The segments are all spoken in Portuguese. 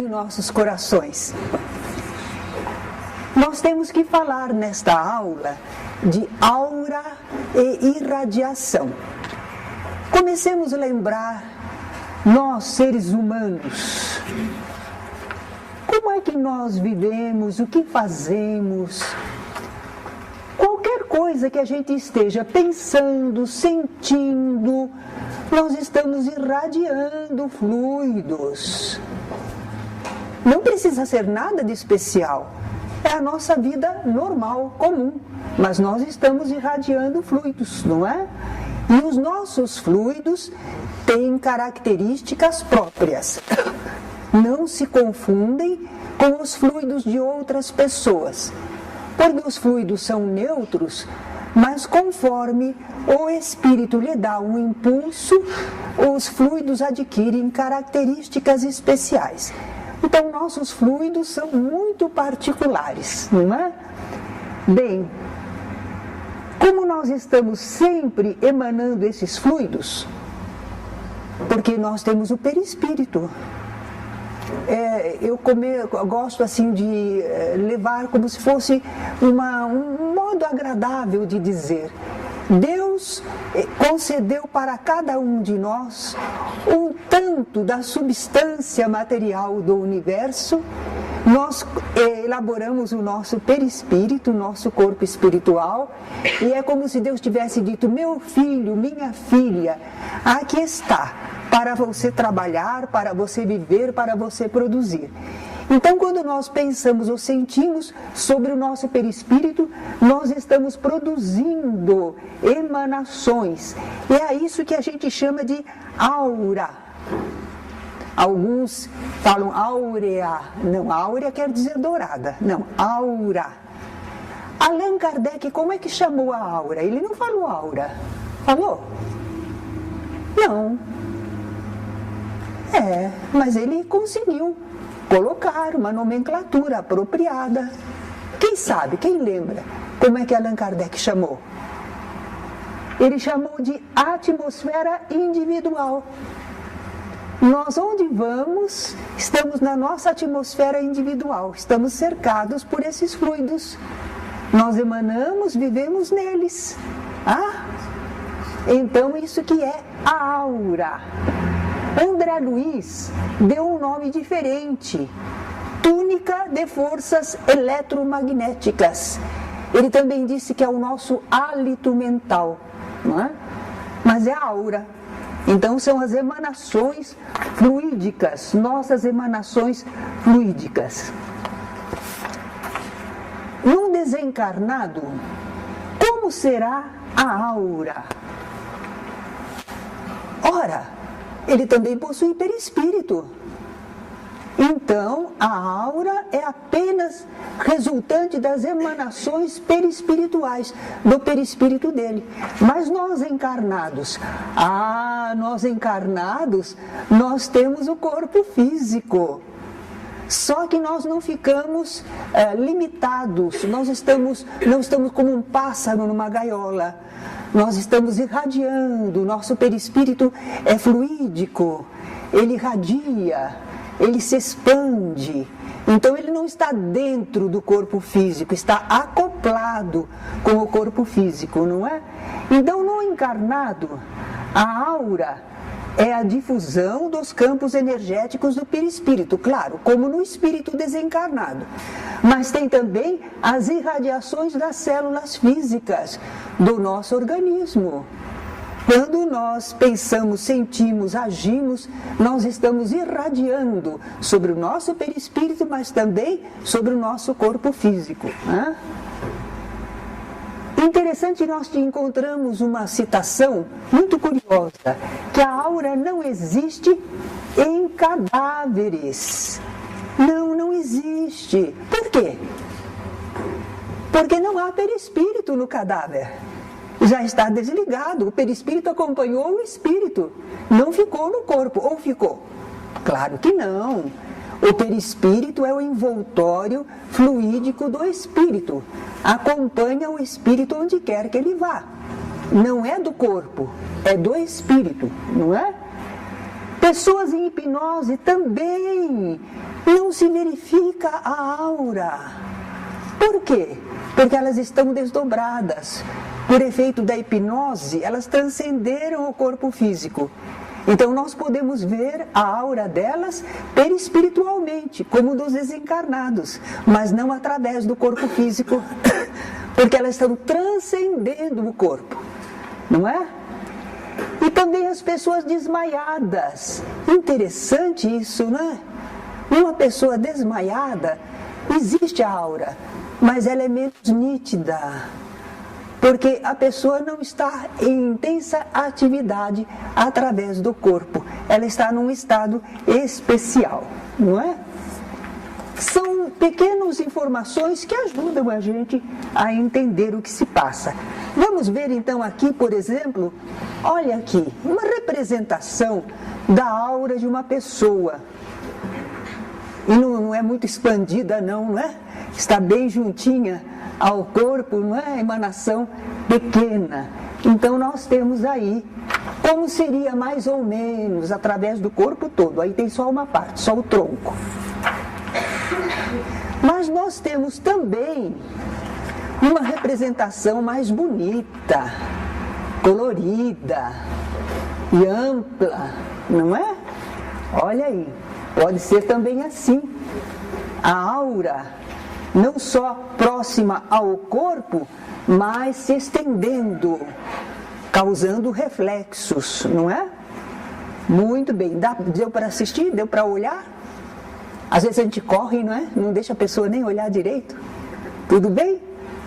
nossos corações. Nós temos que falar nesta aula de aura e irradiação. Comecemos a lembrar, nós seres humanos, como é que nós vivemos, o que fazemos. Qualquer coisa que a gente esteja pensando, sentindo, nós estamos irradiando fluidos. Não precisa ser nada de especial. É a nossa vida normal, comum. Mas nós estamos irradiando fluidos, não é? E os nossos fluidos têm características próprias. Não se confundem com os fluidos de outras pessoas. Porque os fluidos são neutros, mas conforme o espírito lhe dá um impulso, os fluidos adquirem características especiais. Então, nossos fluidos são muito particulares, não é? Bem, como nós estamos sempre emanando esses fluidos, porque nós temos o perispírito. Eu gosto assim de levar como se fosse um modo agradável de dizer. Deus concedeu para cada um de nós um tanto da substância material do universo. Nós elaboramos o nosso perispírito, o nosso corpo espiritual, e é como se Deus tivesse dito: meu filho, minha filha, aqui está, para você trabalhar, para você viver, para você produzir. Então, quando nós pensamos ou sentimos sobre o nosso perispírito, nós estamos produzindo emanações. E é isso que a gente chama de aura. Alguns falam áurea. Não, áurea quer dizer dourada. Não, aura. Allan Kardec, como é que chamou a aura? Ele não falou aura. Falou? Não. Mas ele conseguiu colocar uma nomenclatura apropriada. Quem sabe, quem lembra como é que Allan Kardec chamou? Ele chamou de atmosfera individual. Nós, onde vamos, estamos na nossa atmosfera individual, estamos cercados por esses fluidos. Nós emanamos, vivemos neles. Então isso que é a aura. André Luiz deu um nome diferente: túnica de forças eletromagnéticas. Ele também disse que é o nosso hálito mental, não é? Mas é a aura. Então são as emanações fluídicas, nossas emanações fluídicas. Num desencarnado, como será a aura? Ora, ele também possui perispírito. Então, a aura é apenas resultante das emanações perispirituais, do perispírito dele. Mas nós encarnados, nós temos o corpo físico. Só que nós não ficamos limitados, não estamos como um pássaro numa gaiola. Nós estamos irradiando, nosso perispírito é fluídico, ele irradia, ele se expande. Então ele não está dentro do corpo físico, está acoplado com o corpo físico, não é? Então no encarnado, a aura é a difusão dos campos energéticos do perispírito, claro, como no espírito desencarnado. Mas tem também as irradiações das células físicas do nosso organismo. Quando nós pensamos, sentimos, agimos, nós estamos irradiando sobre o nosso perispírito, mas também sobre o nosso corpo físico, né? Interessante, nós encontramos uma citação muito curiosa, que a aura não existe em cadáveres. Não existe. Por quê? Porque não há perispírito no cadáver. Já está desligado, o perispírito acompanhou o espírito, não ficou no corpo, ou ficou? Claro que não. O perispírito é o envoltório fluídico do espírito, acompanha o espírito onde quer que ele vá. Não é do corpo, é do espírito, não é? Pessoas em hipnose também não se verifica a aura. Por quê? Porque elas estão desdobradas. Por efeito da hipnose, elas transcenderam o corpo físico. Então nós podemos ver a aura delas perispiritualmente, como dos desencarnados, mas não através do corpo físico, porque elas estão transcendendo o corpo, não é? E também as pessoas desmaiadas. Interessante isso, não é? Uma pessoa desmaiada, existe a aura, mas ela é menos nítida, porque a pessoa não está em intensa atividade através do corpo. Ela está num estado especial, não é? São pequenas informações que ajudam a gente a entender o que se passa. Vamos ver então aqui, por exemplo, olha aqui, uma representação da aura de uma pessoa. E não é muito expandida não é? Está bem juntinha ao corpo, não é? A emanação pequena. Então nós temos aí, como seria mais ou menos através do corpo todo. Aí tem só uma parte, só o tronco. Mas nós temos também uma representação mais bonita, colorida e ampla, não é? Olha aí, pode ser também assim. A aura, não só próxima ao corpo, mas se estendendo, causando reflexos, não é? Muito bem, deu para assistir? Deu para olhar? Às vezes a gente corre, não é? Não deixa a pessoa nem olhar direito. Tudo bem?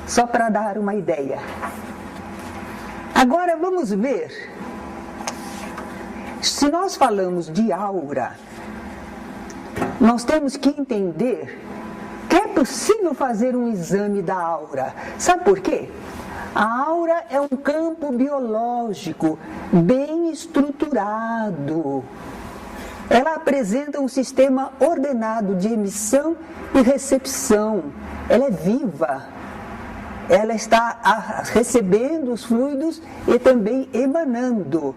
Só para dar uma ideia. Agora vamos ver. Se nós falamos de aura, nós temos que entender que é possível fazer um exame da aura. Sabe por quê? A aura é um campo biológico bem estruturado. Ela apresenta um sistema ordenado de emissão e recepção. Ela é viva. Ela está recebendo os fluidos e também emanando.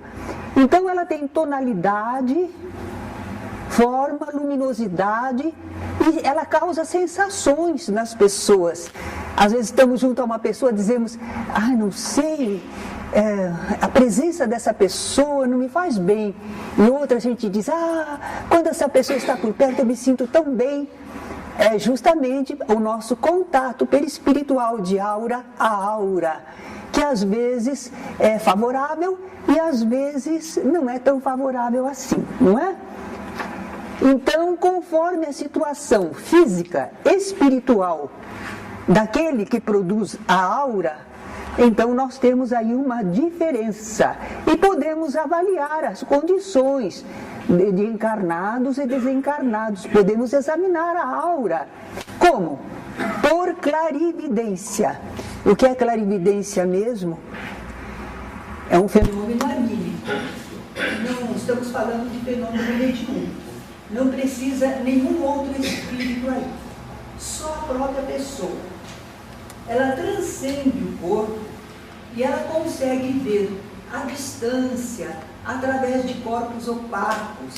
Então ela tem tonalidade, forma, luminosidade e ela causa sensações nas pessoas. Às vezes estamos junto a uma pessoa e dizemos, não sei, a presença dessa pessoa não me faz bem. E outra a gente diz, quando essa pessoa está por perto eu me sinto tão bem. É justamente o nosso contato perispiritual de aura a aura, que às vezes é favorável e às vezes não é tão favorável assim, não é? Então, conforme a situação física, espiritual daquele que produz a aura, então nós temos aí uma diferença e podemos avaliar as condições de encarnados e desencarnados. Podemos examinar a aura. Como? Por clarividência. O que é clarividência mesmo? É um fenômeno anímico. Não estamos falando de fenômeno mediúnico. Não precisa nenhum outro espírito aí. Só a própria pessoa. Ela transcende o corpo e ela consegue ver a distância através de corpos opacos,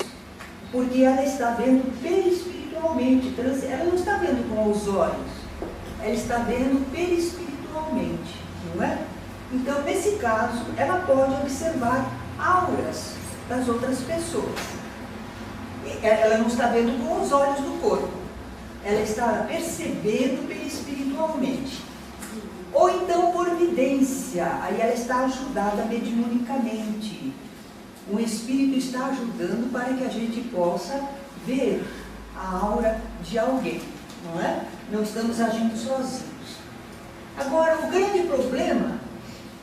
porque ela está vendo perispiritualmente, ela não está vendo com os olhos, ela está vendo perispiritualmente, não é? Então, nesse caso, ela pode observar auras das outras pessoas. Ela não está vendo com os olhos do corpo, ela está percebendo perispiritualmente. Ou então por vidência, aí ela está ajudada mediunicamente. Um espírito está ajudando para que a gente possa ver a aura de alguém, não é? Não estamos agindo sozinhos. Agora, o grande problema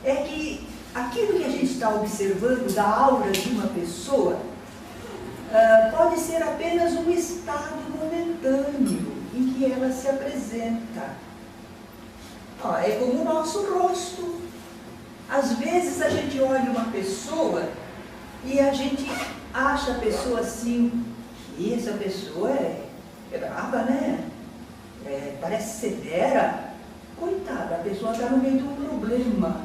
é que aquilo que a gente está observando da aura de uma pessoa pode ser apenas um estado momentâneo em que ela se apresenta. É como o nosso rosto. Às vezes a gente olha uma pessoa e a gente acha a pessoa assim, e essa pessoa é brava, né? Parece severa. Coitada, a pessoa está no meio de um problema,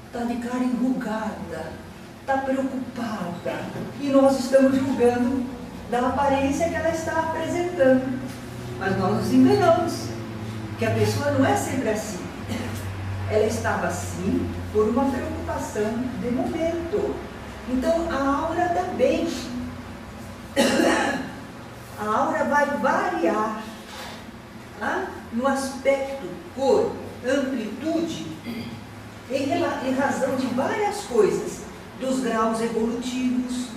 está de cara enrugada, está preocupada, e nós estamos julgando da aparência que ela está apresentando. Mas nós nos enganamos, que a pessoa não é sempre assim. Ela estava assim por uma preocupação de momento. Então a aura também, a aura vai variar, tá? No aspecto, cor, amplitude, em razão de várias coisas, dos graus evolutivos.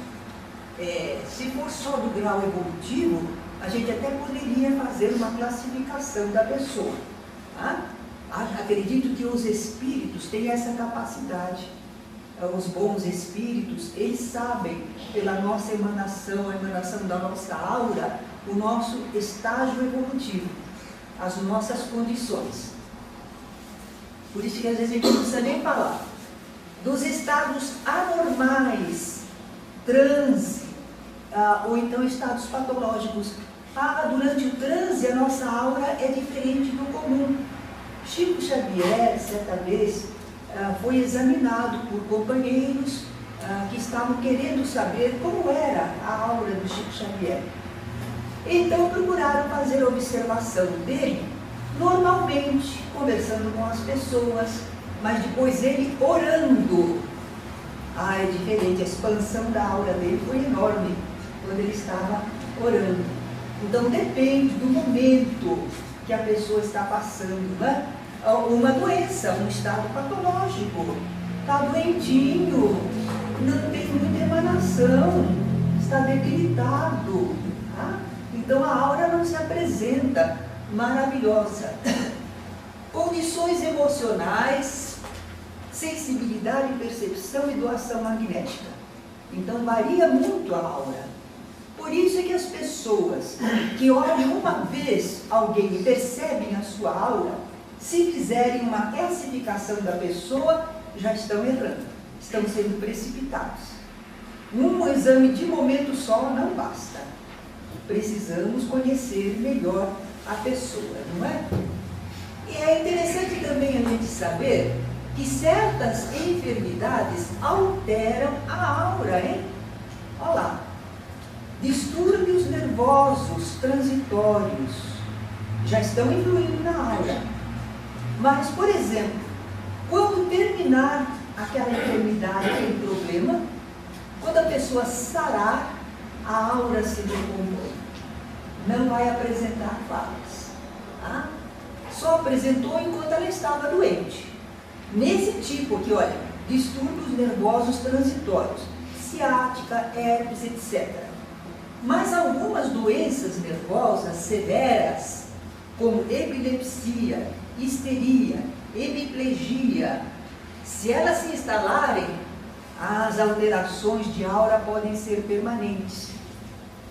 Se for só do grau evolutivo, a gente até poderia fazer uma classificação da pessoa. Tá? Acredito que os espíritos têm essa capacidade. Os bons espíritos, eles sabem, pela nossa emanação, a emanação da nossa aura, o nosso estágio evolutivo, as nossas condições. Por isso que às vezes a gente não precisa nem falar. Dos estados anormais, transe, ou então estados patológicos. Durante o transe, a nossa aura é diferente do comum. Chico Xavier, certa vez, foi examinado por companheiros que estavam querendo saber como era a aura do Chico Xavier. Então procuraram fazer observação dele normalmente, conversando com as pessoas, mas depois ele orando. É diferente, a expansão da aura dele foi enorme quando ele estava orando. Então depende do momento que a pessoa está passando, né? Uma doença, um estado patológico, está doentinho, não tem muita emanação, está debilitado, tá? Então a aura não se apresenta maravilhosa. Condições emocionais, sensibilidade, percepção e doação magnética. Então varia muito a aura. Por isso é que as pessoas que olham uma vez alguém e percebem a sua aura, se fizerem uma classificação da pessoa, já estão errando, estão sendo precipitados. Um exame de momento só não basta. Precisamos conhecer melhor a pessoa, não é? E é interessante também a gente saber que certas enfermidades alteram a aura, hein? Olha lá. Distúrbios nervosos transitórios já estão influindo na aura. Mas, por exemplo, quando terminar aquela enfermidade, aquele problema, quando a pessoa sarar, a aura se decompõe. Não vai apresentar falhas. Tá? Só apresentou enquanto ela estava doente. Nesse tipo aqui, olha, distúrbios nervosos transitórios, ciática, herpes, etc. Mas algumas doenças nervosas severas, como epilepsia, histeria, hemiplegia, se elas se instalarem, as alterações de aura podem ser permanentes.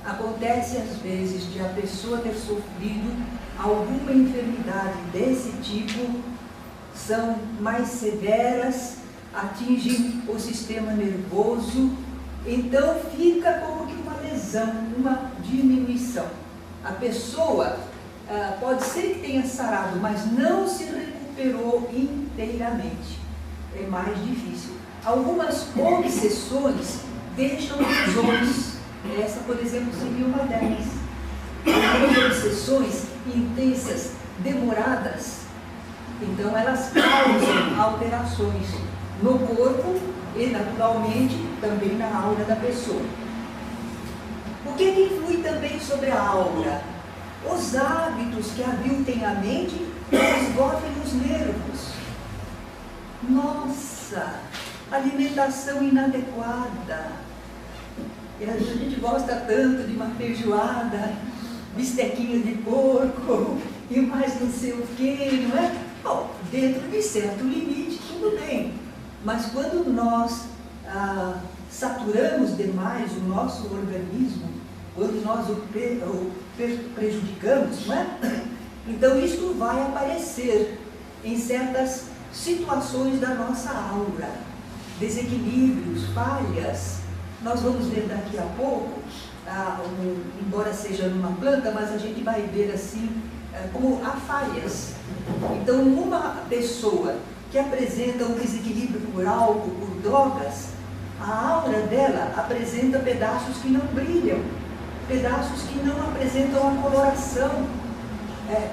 Acontece às vezes de a pessoa ter sofrido alguma enfermidade desse tipo, são mais severas, atingem o sistema nervoso, então fica como que uma lesão, uma diminuição. A pessoa pode ser que tenha sarado, mas não se recuperou inteiramente. É mais difícil. Algumas obsessões deixam lesões. Essa, por exemplo, seria uma delas. Algumas obsessões intensas, demoradas, então elas causam alterações no corpo e, naturalmente, também na aura da pessoa. O que influi também sobre a aura? Os hábitos que aviltem a mente esgotam os nervos. Nossa, alimentação inadequada. E a gente gosta tanto de uma feijoada, bistequinha de porco e mais não sei o que, não é? Bom, dentro de certo limite, tudo bem. Mas quando nós saturamos demais o nosso organismo, quando nós o prejudicamos, não é? Então isso vai aparecer em certas situações da nossa aura, desequilíbrios, falhas. Nós vamos ver daqui a pouco, embora seja numa planta, mas a gente vai ver assim como há falhas. Então, uma pessoa que apresenta um desequilíbrio por álcool, por drogas, a aura dela apresenta pedaços que não brilham, pedaços que não apresentam a coloração,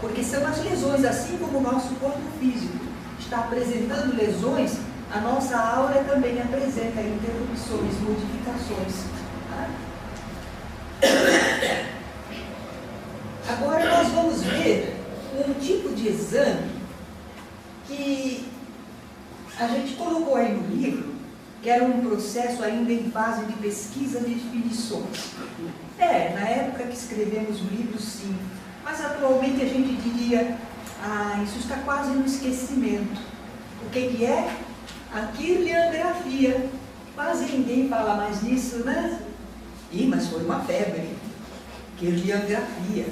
porque são as lesões, assim como o nosso corpo físico está apresentando lesões, a nossa aura também apresenta interrupções, modificações. Tá? Agora nós vamos ver um tipo de exame que a gente colocou aí no livro, que era um processo ainda em fase de pesquisa de definições. Na época que escrevemos o livro, sim. Mas atualmente a gente diria, isso está quase no esquecimento. O que é? A quirliangrafia. Quase ninguém fala mais nisso, né? Mas foi uma febre. Quirliangrafia.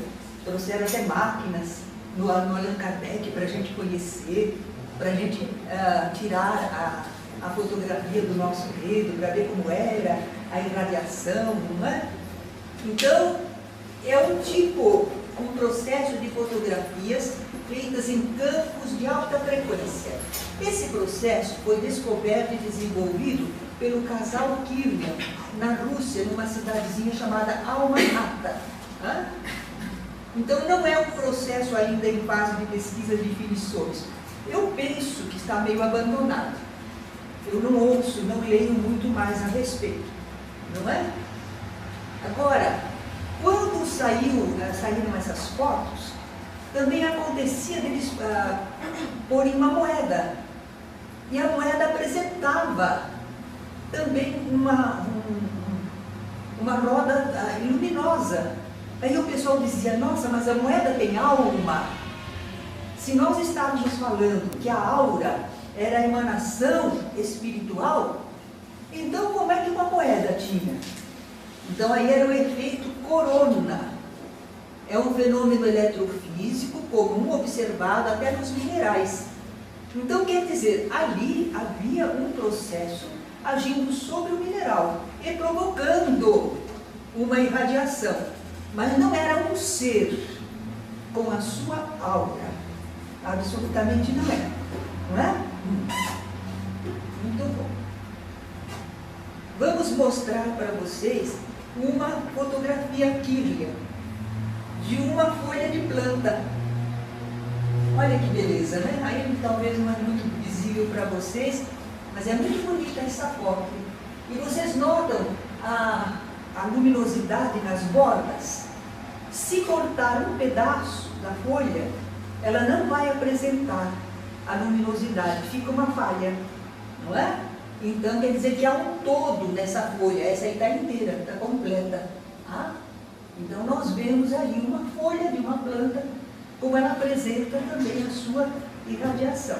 Trouxeram até máquinas no Allan Kardec para a gente conhecer, para a gente tirar a fotografia do nosso dedo, para ver como era a irradiação, não é? Então, é um processo de fotografias feitas em campos de alta frequência. Esse processo foi descoberto e desenvolvido pelo casal Kirlian, na Rússia, numa cidadezinha chamada Alma-Ata. Então, não é um processo ainda em fase de pesquisa de definições. Eu penso que está meio abandonado. Eu não ouço, não leio muito mais a respeito, não é? Agora, quando saíram essas fotos, também acontecia deles porem uma moeda. E a moeda apresentava também uma roda luminosa. Aí o pessoal dizia, nossa, mas a moeda tem alma. Se nós estávamos falando que a aura era a emanação espiritual, então como é que uma moeda tinha? Então aí era o efeito corona. É um fenômeno eletrofísico comum observado até nos minerais. Então quer dizer, ali havia um processo agindo sobre o mineral e provocando uma irradiação. Mas não era um ser com a sua aura. Absolutamente não é. Não é? Muito bom. Vamos mostrar para vocês uma fotografia Kirlian de uma folha de planta. Olha que beleza, né? Aí talvez não é muito visível para vocês, mas é muito bonita essa foto. E vocês notam a luminosidade nas bordas? Se cortar um pedaço da folha, ela não vai apresentar a luminosidade, fica uma falha, não é? Então quer dizer que há um todo nessa folha, essa aí está inteira, está completa. Então nós vemos aí uma folha de uma planta, como ela apresenta também a sua irradiação.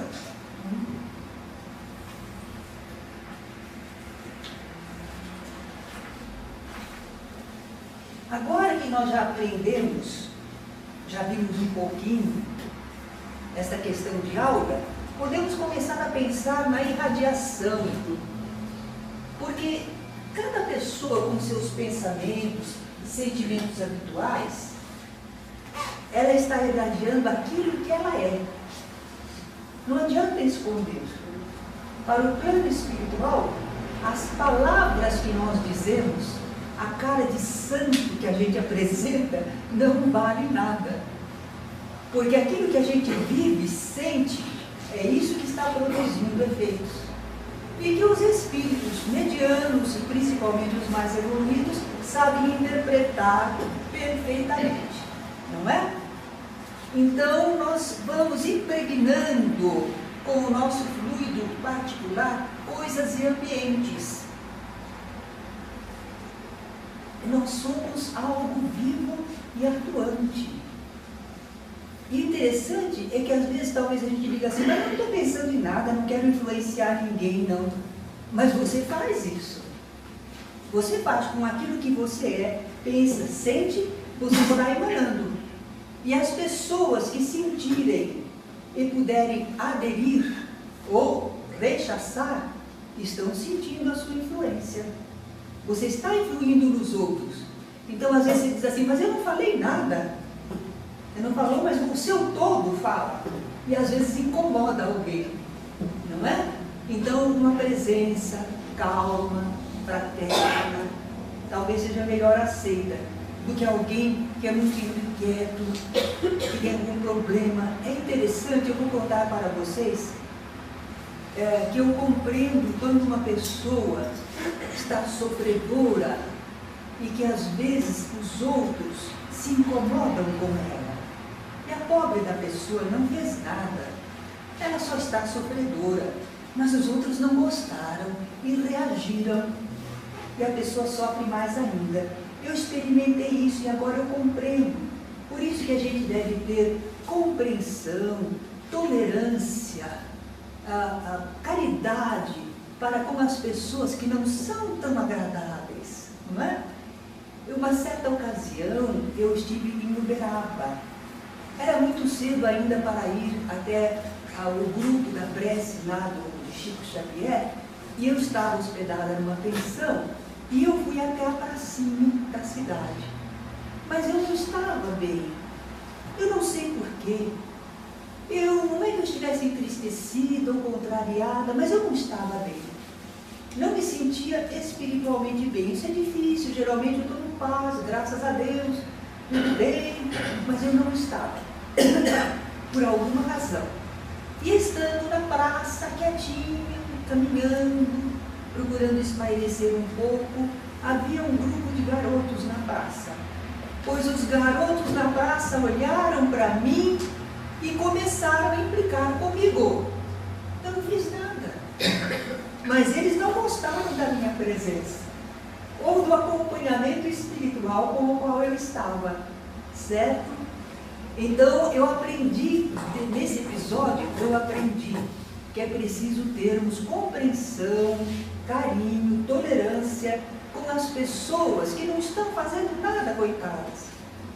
Agora que nós já aprendemos, já vimos um pouquinho essa questão de aura, podemos começar a pensar na irradiação. Porque cada pessoa com seus pensamentos e sentimentos habituais, ela está irradiando aquilo que ela é. Não adianta esconder. Para o plano espiritual, as palavras que nós dizemos, a cara de santo que a gente apresenta, não vale nada. Porque aquilo que a gente vive, sente, é isso que está produzindo efeitos. E que os espíritos medianos, e principalmente os mais evoluídos, sabem interpretar perfeitamente, não é? Então, nós vamos impregnando com o nosso fluido particular coisas e ambientes. Nós somos algo vivo e atuante. E interessante é que às vezes talvez a gente diga assim, mas eu não estou pensando em nada, não quero influenciar ninguém, não. Mas você faz isso. Você faz com aquilo que você é, pensa, sente, você está emanando. E as pessoas que sentirem e puderem aderir ou rechaçar, estão sentindo a sua influência. Você está influindo nos outros. Então às vezes você diz assim, mas eu não falei nada. Você não falou, mas o seu todo fala. E às vezes incomoda alguém, não é? Então, uma presença calma, fraterna, talvez seja melhor aceita. do que alguém que é muito inquieto, que tem algum problema. É interessante, eu vou contar para vocês, que eu compreendo quando uma pessoa está sofredora e que às vezes os outros se incomodam com ela. E a pobre da pessoa não fez nada, ela só está sofredora, mas os outros não gostaram e reagiram, e a pessoa sofre mais ainda. Eu experimentei isso e agora eu compreendo. Por isso que a gente deve ter compreensão, tolerância, caridade para com as pessoas que não são tão agradáveis, não é? Uma certa ocasião, eu estive em Uberaba. Era muito cedo ainda para ir até o grupo da prece lá de Chico Xavier, e eu estava hospedada numa pensão, e eu fui até a pracinha da cidade. Mas eu não estava bem. Eu não sei porquê. Não é que eu estivesse entristecida ou contrariada, mas eu não estava bem. Não me sentia espiritualmente bem. Isso é difícil, geralmente eu estou em paz, graças a Deus, tudo bem, mas eu não estava, por alguma razão. E estando na praça, quietinho, caminhando, procurando espairecer um pouco, havia um grupo de garotos na praça. Pois os garotos na praça olharam para mim e começaram a implicar comigo. Eu não fiz nada. Mas eles não gostaram da minha presença, ou do acompanhamento espiritual com o qual eu estava, certo? Então eu aprendi, nesse episódio, eu aprendi que é preciso termos compreensão, carinho, tolerância com as pessoas que não estão fazendo nada, coitadas,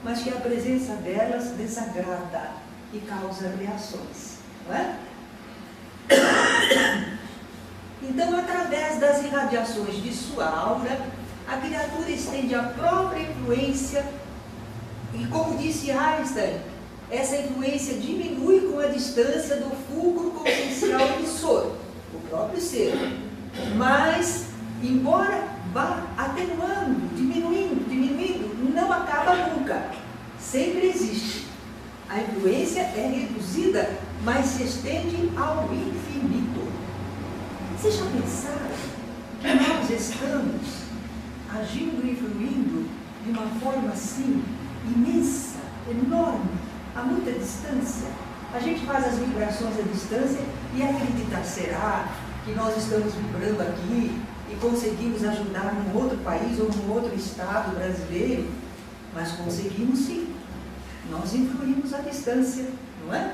mas que a presença delas desagrada e causa reações, não é? Então, através das irradiações de sua aura, a criatura estende a própria influência e, como disse Einstein, essa influência diminui com a distância do fulcro consciencial emissor, o próprio ser. Mas, embora vá atenuando, diminuindo, não acaba nunca. Sempre existe. A influência é reduzida, mas se estende ao infinito. Vocês já pensaram que nós estamos agindo e fluindo de uma forma assim, imensa, enorme, a muita distância? A gente faz as vibrações à distância e acredita, será que nós estamos vibrando aqui e conseguimos ajudar num outro país ou num outro estado brasileiro? Mas conseguimos sim. Nós influímos à distância, não é?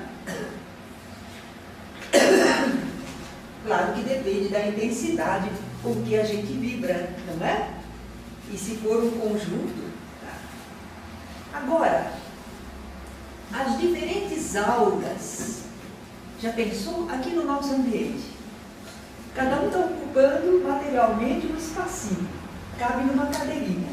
Claro que depende da intensidade com que a gente vibra, não é? E se for um conjunto. Tá? Agora, as diferentes auras, já pensou aqui no nosso ambiente? Cada um está ocupando materialmente um espacinho, cabe numa cadeirinha.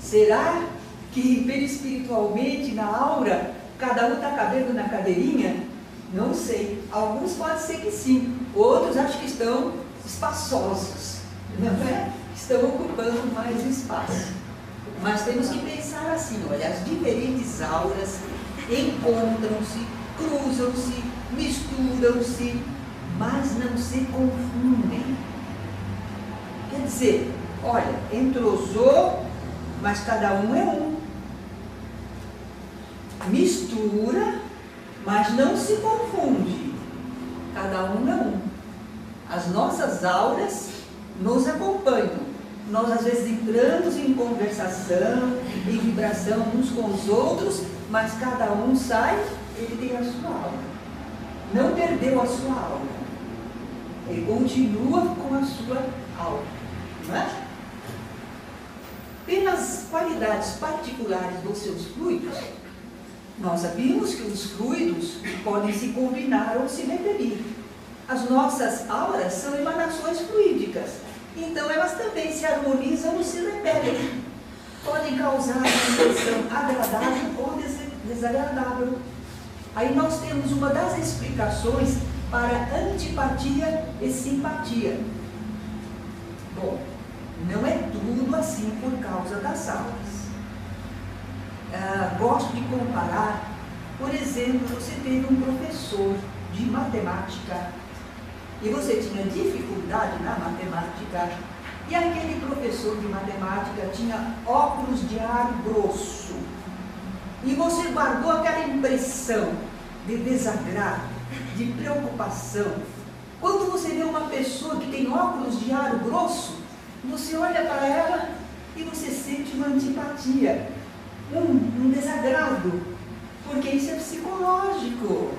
Será que perispiritualmente, na aura, cada um está cabendo na cadeirinha? Não sei. Alguns pode ser que sim, outros acho que estão espaçosos, não é? Estão ocupando mais espaço. Mas temos que pensar assim, olha, as diferentes auras encontram-se, cruzam-se, misturam-se, mas não se confundem. Quer dizer, olha, entrosou, mas cada um é um. Mistura, mas não se confunde. Cada um é um. As nossas auras nos acompanham. Nós às vezes entramos em conversação, em vibração uns com os outros, mas cada um sai, ele tem a sua aura. Não perdeu a sua aura. Ele continua com a sua aura. Não é? Pelas qualidades particulares dos seus fluidos, nós sabemos que os fluidos podem se combinar ou se repelir. As nossas auras são emanações fluídicas, então elas também se harmonizam ou se repelem. Podem causar uma impressão agradável ou desagradável. Aí nós temos uma das explicações para antipatia e simpatia. Bom, não é tudo assim por causa das auras. gosto de comparar, por exemplo, você teve um professor de matemática e você tinha dificuldade na matemática, e aquele professor de matemática tinha óculos de ar grosso, e você guardou aquela impressão de desagrado, de preocupação. Quando você vê uma pessoa que tem óculos de ar grosso, você olha para ela e você sente uma antipatia, um desagrado, porque isso é psicológico,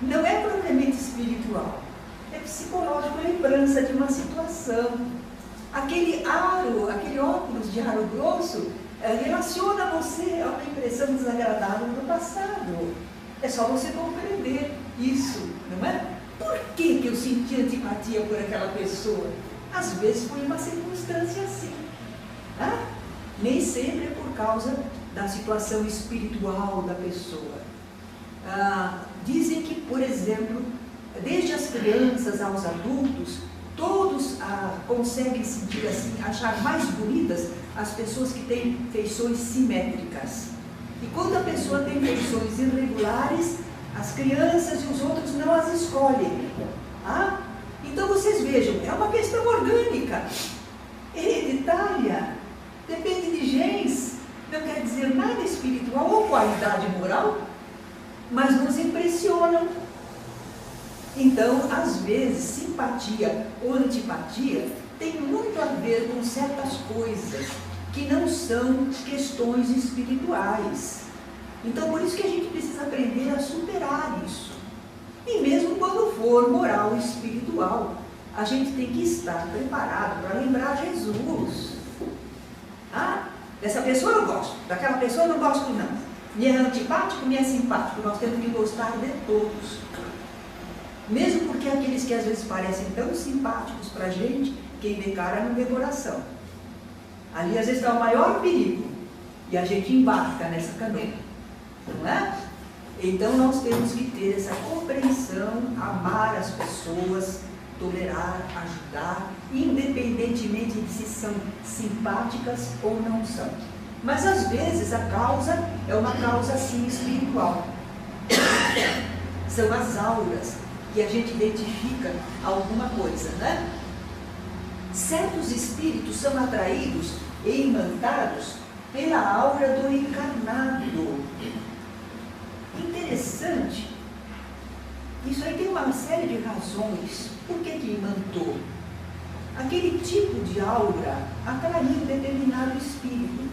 não é propriamente espiritual, é psicológico, lembrança de uma situação. Aquele óculos de aro grosso relaciona você a uma impressão desagradável do passado. É só você compreender isso, não é? Por que eu senti antipatia por aquela pessoa? Às vezes foi uma circunstância assim. Né? Nem sempre é por causa da situação espiritual da pessoa. Dizem que, por exemplo, desde as crianças aos adultos, todos conseguem sentir assim, achar mais bonitas as pessoas que têm feições simétricas. E quando a pessoa tem feições irregulares, as crianças e os outros não as escolhem. Então vocês vejam, é uma questão orgânica, hereditária, depende de genes, não quer dizer nada espiritual ou qualidade moral, mas nos impressionam. Então, às vezes, simpatia ou antipatia tem muito a ver com certas coisas que não são questões espirituais. Então, por isso que a gente precisa aprender a superar isso. E mesmo quando for moral e espiritual, a gente tem que estar preparado para lembrar Jesus. Dessa pessoa eu gosto, daquela pessoa eu não gosto não. Me é antipático, me é simpático, nós temos que gostar de todos. Mesmo porque aqueles que às vezes parecem tão simpáticos para a gente, quem vê cara não vê coração. Ali às vezes está o maior perigo, e a gente embarca nessa canoa, não é? Então nós temos que ter essa compreensão, amar as pessoas, tolerar, ajudar, independentemente de se são simpáticas ou não são. Mas às vezes a causa é uma causa assim espiritual. São as auras que a gente identifica alguma coisa, né? Certos espíritos são atraídos e imantados pela aura do encarnado. Interessante. Isso aí tem uma série de razões. Por que imantou? Aquele tipo de aura atraiu determinado espírito.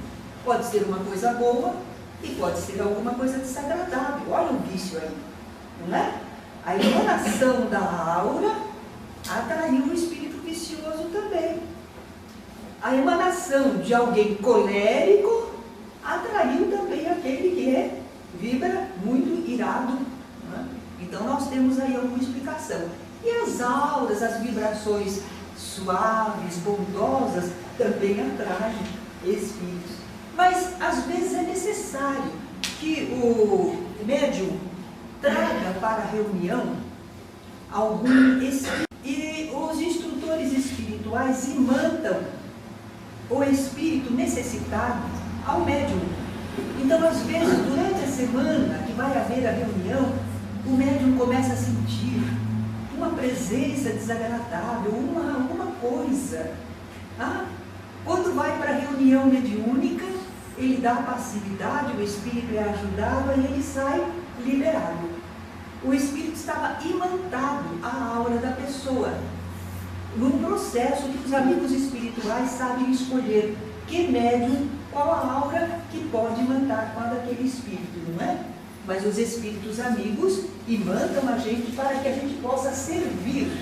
Pode ser uma coisa boa e pode ser alguma coisa desagradável. Olha o vício aí, não é? A emanação da aura atraiu o espírito vicioso também. A emanação de alguém colérico atraiu também aquele que vibra muito irado. Né? Então nós temos aí alguma explicação. E as auras, as vibrações suaves, bondosas, também atraem espíritos. Mas às vezes é necessário que o médium traga para a reunião algum espírito. E os instrutores espirituais imantam o espírito necessitado ao médium. Então, às vezes, durante a semana que vai haver a reunião, o médium começa a sentir uma presença desagradável, alguma coisa. Quando vai para a reunião mediúnica, ele dá passividade, o espírito é ajudado e ele sai liberado. O espírito estava imantado à aura da pessoa, num processo que os amigos espirituais sabem escolher que médium, qual a aura que pode imantar com a daquele espírito, não é? Mas os espíritos amigos imantam a gente para que a gente possa servir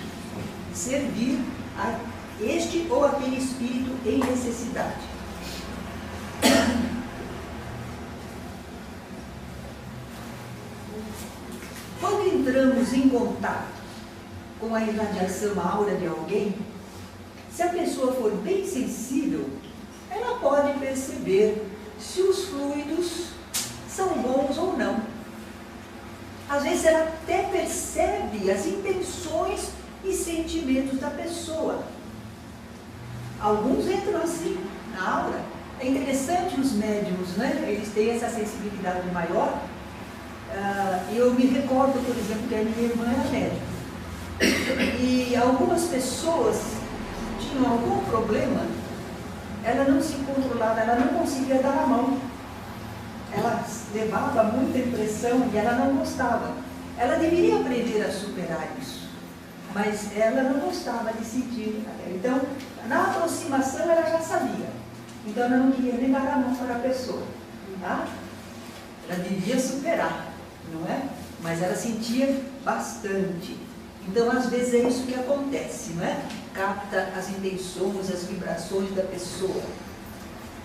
a este ou aquele espírito em necessidade. Quando entramos em contato com a irradiação, a aura de alguém, se a pessoa for bem sensível, ela pode perceber se os fluidos são bons ou não. Às vezes ela até percebe as intenções e sentimentos da pessoa. Alguns entram assim na aura, É interessante os médiums, né? Eles têm essa sensibilidade maior. Eu me recordo, por exemplo, que a minha irmã era médica. E algumas pessoas que tinham algum problema, ela não se controlava, ela não conseguia dar a mão. Ela levava muita impressão e ela não gostava. Ela deveria aprender a superar isso, mas ela não gostava de sentir. Então, na aproximação ela já sabia. Então ela não queria nem dar a mão para a pessoa. Tá? Ela devia superar, não é? Mas ela sentia bastante. Então, às vezes é isso que acontece, não é? Capta as intenções, as vibrações da pessoa.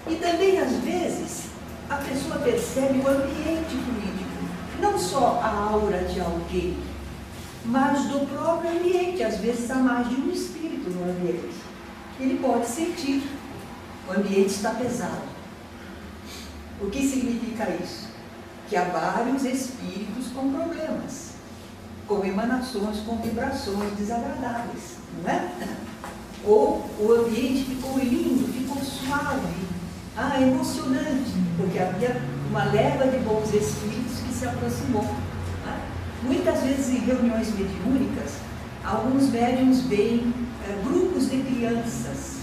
E também, às vezes, a pessoa percebe o ambiente fluídico, não só a aura de alguém, mas do próprio ambiente. Às vezes há mais de um espírito no ambiente. Ele pode sentir, o ambiente está pesado. O que significa isso? Que há vários espíritos com problemas, com emanações, com vibrações desagradáveis, não é? Ou o ambiente ficou lindo, ficou suave, emocionante, porque havia uma leva de bons espíritos que se aproximou. Né? Muitas vezes em reuniões mediúnicas, alguns médiuns veem grupos de crianças.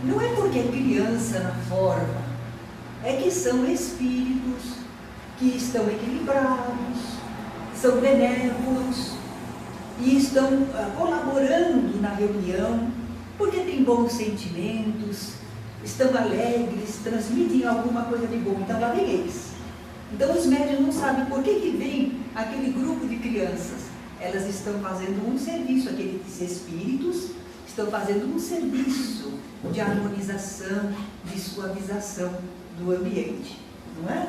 Não é porque é criança na forma, é que são espíritos que estão equilibrados, são benévolos e estão colaborando na reunião, porque têm bons sentimentos, estão alegres, transmitem alguma coisa de bom. Então lá vem eles. Então os médiuns não sabem por que vem aquele grupo de crianças. Elas estão fazendo um serviço, aqueles espíritos estão fazendo um serviço de harmonização, de suavização do ambiente, não é?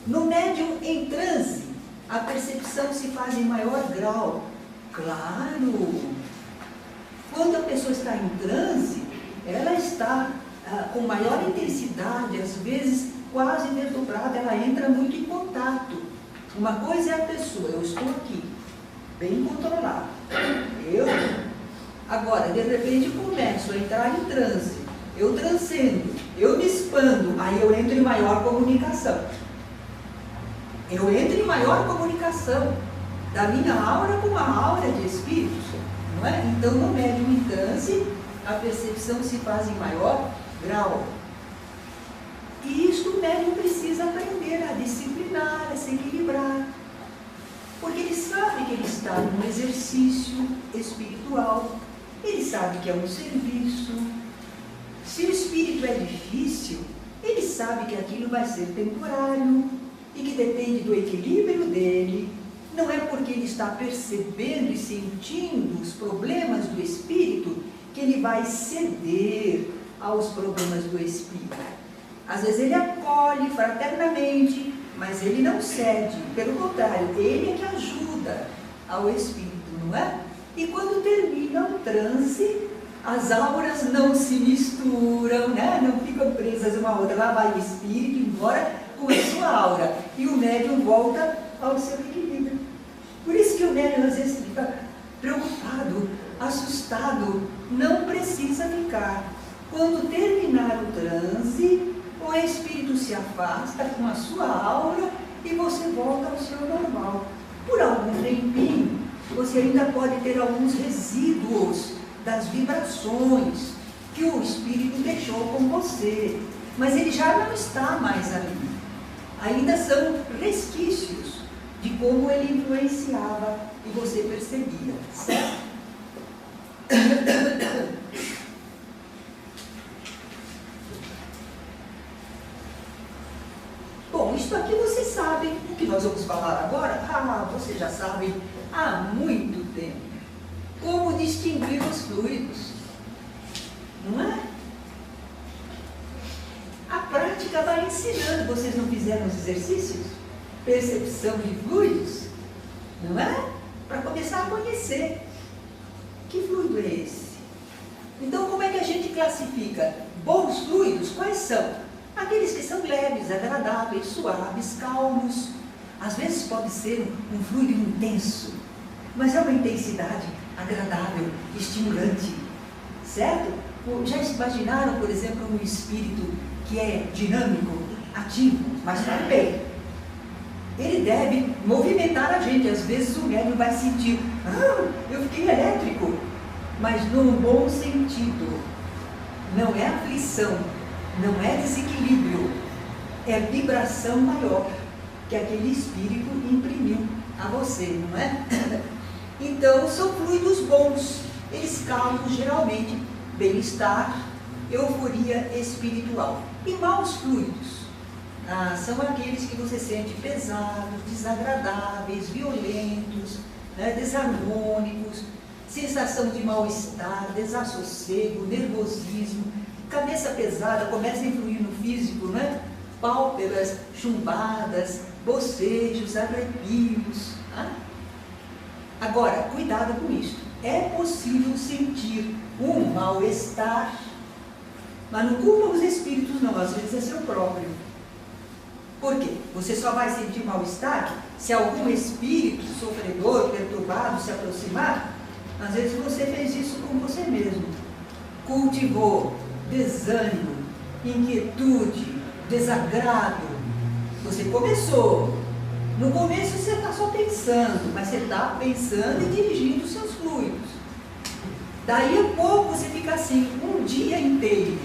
No médium em transe, a percepção se faz em maior grau. Claro! Quando a pessoa está em transe, ela está com maior intensidade, às vezes quase desdobrada, ela entra muito em contato. Uma coisa é a pessoa, eu estou aqui, bem controlado. Agora, de repente, eu começo a entrar em transe, eu transcendo, eu me expando, aí eu entro em maior comunicação. Eu entro em maior comunicação da minha aura com a aura de espíritos, não é? Então, no médium em transe, a percepção se faz em maior grau. E isto o médium precisa aprender a disciplinar, a se equilibrar. Porque ele sabe que ele está num exercício espiritual, ele sabe que é um serviço. Se o espírito é difícil, ele sabe que aquilo vai ser temporário e que depende do equilíbrio dele. Não é porque ele está percebendo e sentindo os problemas do espírito que ele vai ceder aos problemas do espírito. Às vezes ele acolhe fraternamente, mas ele não cede. Pelo contrário, ele é que ajuda ao espírito, não é? E quando termina o transe, as auras não se misturam, né? Não ficam presas uma à outra. Lá vai o espírito embora com a sua aura e o médium volta ao seu equilíbrio. Por isso que o médium às vezes fica preocupado, assustado. Não precisa ficar. Quando terminar o transe, o espírito se afasta com a sua aura e você volta ao seu normal. Por algum tempinho, você ainda pode ter alguns resíduos das vibrações que o espírito deixou com você, mas ele já não está mais ali. Ainda são resquícios de como ele influenciava e você percebia, certo? Bom, isso aqui você sabe. O que nós vamos falar agora? Você já sabe há muito tempo. Como distinguir os fluidos, não é? A prática vai ensinando. Vocês não fizeram os exercícios? Percepção de fluidos, não é? Para começar a conhecer. Que fluido é esse? Então, como é que a gente classifica? Bons fluidos, quais são? Aqueles que são leves, agradáveis, suaves, calmos. Às vezes pode ser um fluido intenso, mas é uma intensidade agradável, estimulante, certo? Já se imaginaram, por exemplo, um espírito que é dinâmico, ativo, mas para o bem? Ele deve movimentar a gente. Às vezes o médium vai sentir, eu fiquei elétrico, mas num bom sentido. Não é aflição, não é desequilíbrio, é vibração maior que aquele espírito imprimiu a você, não é? Então, são fluidos bons. Eles causam geralmente bem-estar, euforia espiritual. E maus fluidos são aqueles que você sente pesados, desagradáveis, violentos, né, desarmônicos, sensação de mal-estar, desassossego, nervosismo, cabeça pesada, começa a influir no físico, né? Pálpebras chumbadas, bocejos, arrepios. Né? Agora, cuidado com isso. É possível sentir um mal-estar, mas não culpa os espíritos não, às vezes é seu próprio. Por quê? Você só vai sentir mal-estar se algum espírito sofredor, perturbado, se aproximar. Às vezes você fez isso com você mesmo. Cultivou desânimo, inquietude, desagrado. Você começou. No começo você está só pensando, mas você está pensando e dirigindo os seus fluidos. Daí a pouco você fica assim, um dia inteiro,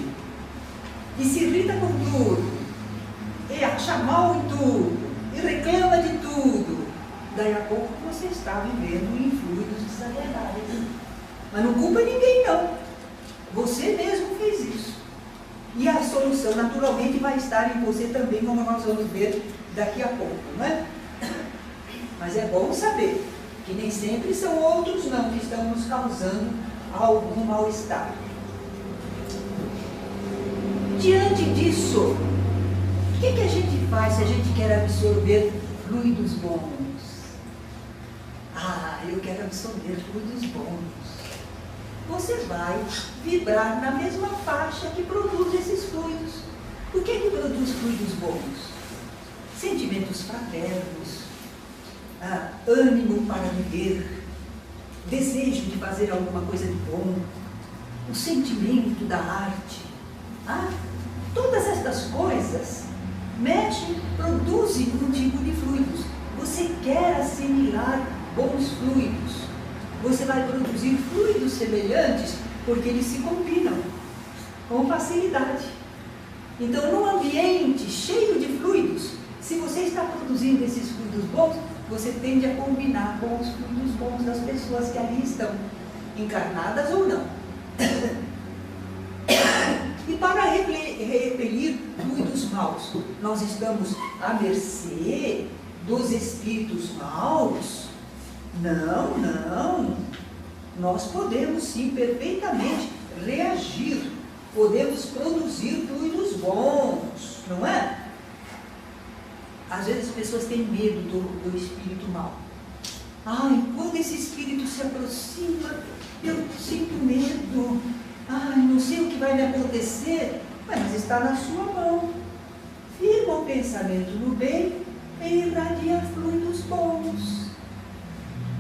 e se irrita com tudo, e acha mal em tudo, e reclama de tudo. Daí a pouco você está vivendo em fluidos desagradáveis. Mas não culpa ninguém não. Você mesmo fez isso. E a solução naturalmente vai estar em você também, como nós vamos ver daqui a pouco, não é? Mas é bom saber que nem sempre são outros não que estão nos causando algum mal-estar. Diante disso, o que a gente faz se a gente quer absorver fluidos bons? Eu quero absorver fluidos bons. Você vai vibrar na mesma faixa que produz esses fluidos. O que produz fluidos bons? Sentimentos fraternos, ânimo para viver, desejo de fazer alguma coisa de bom, o sentimento da arte. Todas estas coisas mexem, produzem um tipo de fluidos. Você quer assimilar bons fluidos. Você vai produzir fluidos semelhantes porque eles se combinam com facilidade. Então, num ambiente cheio de fluidos, se você está produzindo esses fluidos bons, você tende a combinar com os fluidos bons das pessoas que ali estão, encarnadas ou não. E para repelir fluidos maus, nós estamos à mercê dos espíritos maus? Não. Nós podemos sim perfeitamente reagir, podemos produzir fluidos bons, não é? Às vezes as pessoas têm medo do espírito mau. Quando esse espírito se aproxima, eu sinto medo. Não sei o que vai me acontecer. Mas está na sua mão. Firma o pensamento no bem e irradia fluidos bons.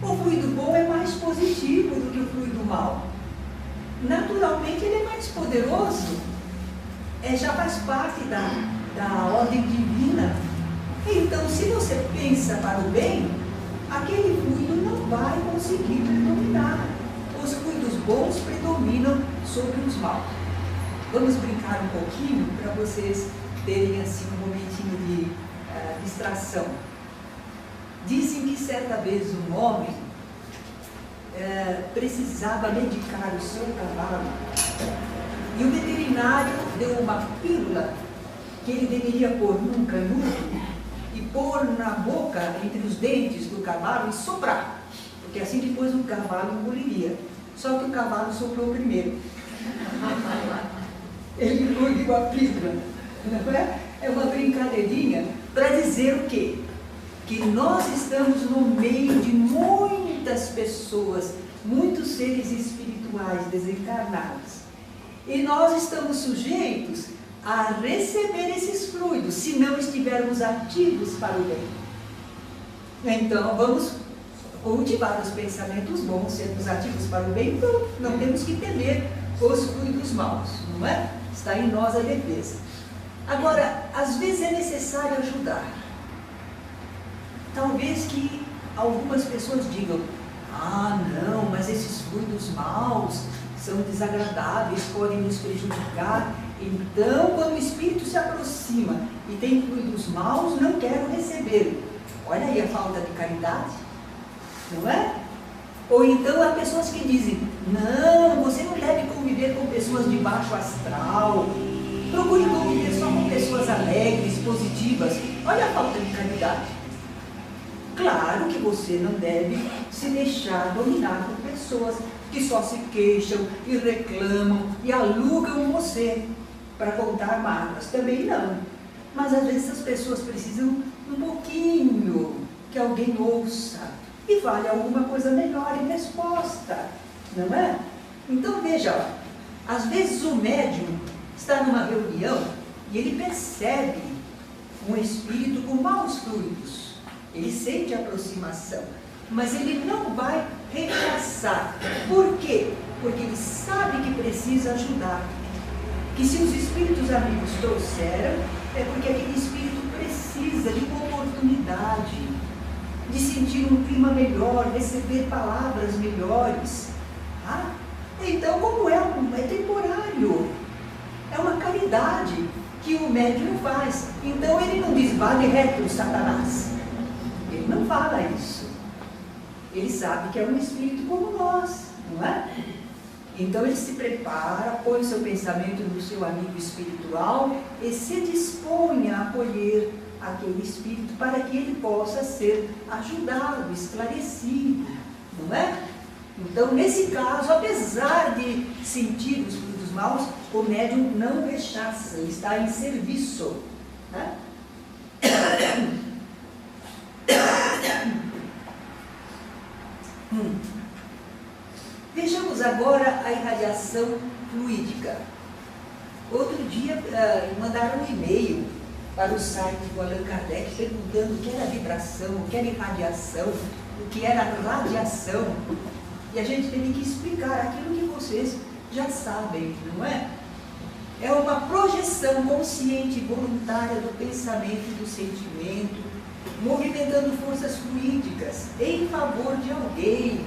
O fluido bom é mais positivo do que o fluido mau. Naturalmente ele é mais poderoso. Já faz parte da ordem divina. Então, se você pensa para o bem, aquele fluido não vai conseguir predominar. Os fluidos bons predominam sobre os maus. Vamos brincar um pouquinho para vocês terem assim um momentinho de distração. Dizem que certa vez um homem precisava medicar o seu cavalo e o veterinário deu uma pílula que ele deveria pôr num canudo e pôr na boca, entre os dentes do cavalo e soprar, porque assim depois o cavalo engoliria. Só que o cavalo soprou primeiro. Ele engoliu a pílula. Não é? É uma brincadeirinha para dizer o quê? Que nós estamos no meio de muitas pessoas, muitos seres espirituais desencarnados. E nós estamos sujeitos a receber esses fluidos, se não estivermos ativos para o bem. Então, vamos cultivar os pensamentos bons, sermos ativos para o bem, então não temos que temer os fluidos maus, não é? Está em nós a defesa. Agora, às vezes é necessário ajudar. Talvez que algumas pessoas digam: ah, não, mas esses fluidos maus são desagradáveis, podem nos prejudicar. Então, quando o espírito se aproxima e tem fluidos maus, não quero recebê-lo. Olha aí a falta de caridade, não é? Ou então há pessoas que dizem: não, você não deve conviver com pessoas de baixo astral, procure conviver só com pessoas alegres, positivas. Olha a falta de caridade. Claro que você não deve se deixar dominar por pessoas que só se queixam e reclamam e alugam você para contar mágoas. Também não. Mas às vezes as pessoas precisam um pouquinho que alguém ouça e fale alguma coisa melhor em resposta, não é? Então veja, às vezes o médium está numa reunião e ele percebe um espírito com maus fluidos. Ele sente aproximação, mas ele não vai rechaçar. Por quê? Porque ele sabe que precisa ajudar. Que se os espíritos amigos trouxeram, é porque aquele espírito precisa de uma oportunidade, de sentir um clima melhor, receber palavras melhores. Ah? Então, como é temporário, é uma caridade que o médium faz. Então ele não diz: vá de reto, Satanás. Ele não fala isso. Ele sabe que é um espírito como nós, não é? Então ele se prepara, põe o seu pensamento no seu amigo espiritual e se dispõe a acolher aquele espírito para que ele possa ser ajudado, esclarecido, não é? Então, nesse caso, apesar de sentir os fluidos maus, o médium não rechaça, ele está em serviço, né? Vejamos agora a irradiação fluídica. Outro dia mandaram um e-mail para o site do Allan Kardec perguntando o que era vibração, o que era irradiação, o que era radiação. E a gente teve que explicar aquilo que vocês já sabem, não é? É uma projeção consciente e voluntária do pensamento e do sentimento, movimentando forças fluídicas em favor de alguém.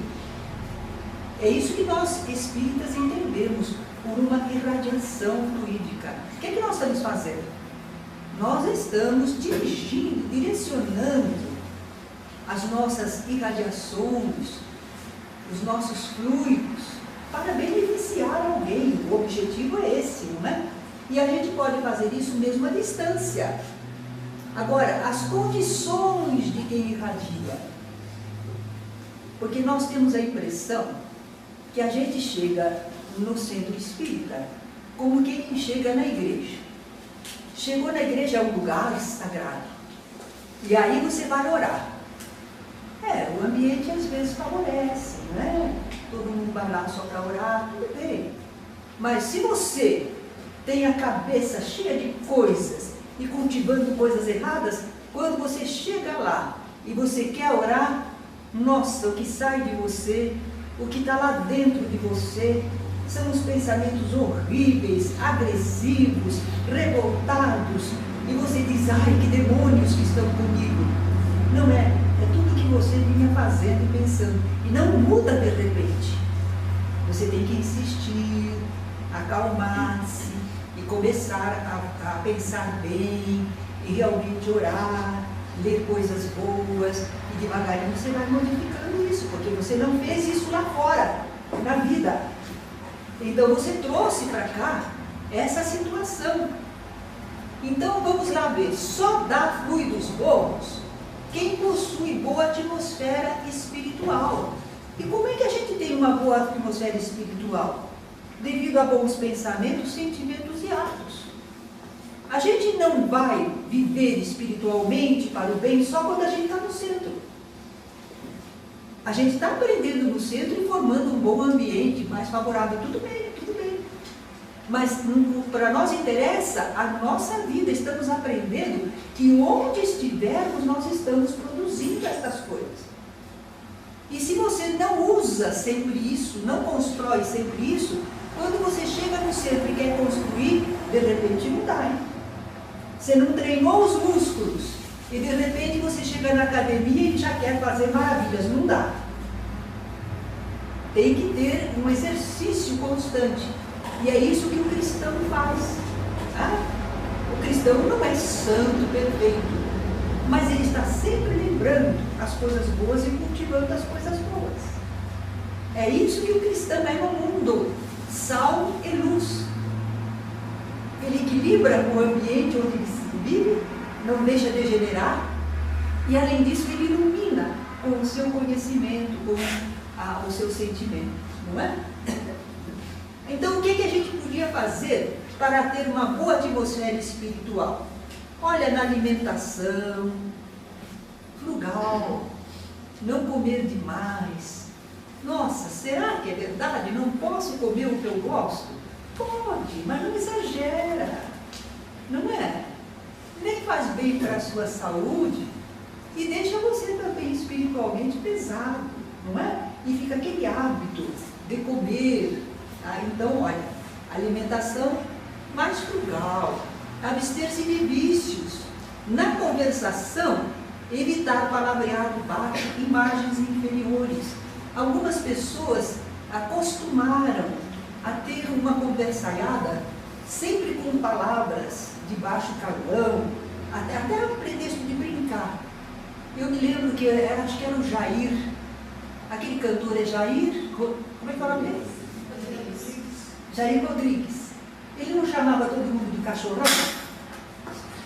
É isso que nós espíritas entendemos por uma irradiação fluídica. O que é que nós estamos fazendo? Nós estamos dirigindo, direcionando as nossas irradiações, os nossos fluidos, para beneficiar alguém. O objetivo é esse, não é? E a gente pode fazer isso mesmo à distância. Agora, as condições de quem irradia. Porque nós temos a impressão que a gente chega no centro espírita como quem chega na igreja. Chegou na igreja, é um lugar sagrado. E aí você vai orar. O ambiente às vezes favorece, não é? Todo mundo vai lá só para orar, tudo bem. Mas se você tem a cabeça cheia de coisas e cultivando coisas erradas, quando você chega lá e você quer orar, nossa, o que sai de você, o que está lá dentro de você, são os pensamentos horríveis, agressivos, revoltados, e você diz: ai, que demônios que estão comigo. Não é, é tudo que você vinha fazendo e pensando, e não muda de repente. Você tem que insistir, acalmar-se e começar a pensar bem, e realmente orar, ler coisas boas, e devagarinho você vai modificando isso, porque você não fez isso lá fora, na vida. Então você trouxe para cá essa situação. Então vamos lá ver, só dá fluidos bons quem possui boa atmosfera espiritual. E como é que a gente tem uma boa atmosfera espiritual? Devido a bons pensamentos, sentimentos e atos. A gente não vai viver espiritualmente para o bem só quando a gente está no centro. A gente está aprendendo no centro e formando um bom ambiente mais favorável. Tudo bem, tudo bem. Mas para nós interessa a nossa vida. Estamos aprendendo que onde estivermos nós estamos produzindo essas coisas. E se você não usa sempre isso, não constrói sempre isso, quando você chega no centro e quer construir, de repente não dá, hein? Você não treinou os músculos e de repente você chega na academia e já quer fazer maravilhas, não dá. Tem que ter um exercício constante. E é isso que o cristão faz. Tá? O cristão não é santo, perfeito, mas ele está sempre lembrando as coisas boas e cultivando as coisas boas. É isso que o cristão é no mundo, sal e luz. Ele equilibra o ambiente onde ele se vive, não deixa degenerar, e além disso ele ilumina com o seu conhecimento, com o seu sentimento, não é? Então o que a gente podia fazer para ter uma boa atmosfera espiritual? Olha, na alimentação, frugal, não comer demais. Nossa, será que é verdade? Não posso comer o que eu gosto? Pode, mas não exagera, não é? Nem faz bem para a sua saúde e deixa você também espiritualmente pesado, não é? E fica aquele hábito de comer. Então, olha, alimentação mais frugal, abster-se de vícios. Na conversação, evitar palavreado baixo, imagens inferiores. Algumas pessoas acostumaram a ter uma conversalhada sempre com palavras de baixo calão, até a pretexto de brincar. Eu me lembro que acho que era o Jair, aquele cantor é Jair, como é que fala dele? Jair Rodrigues. Ele não chamava todo mundo de cachorrão?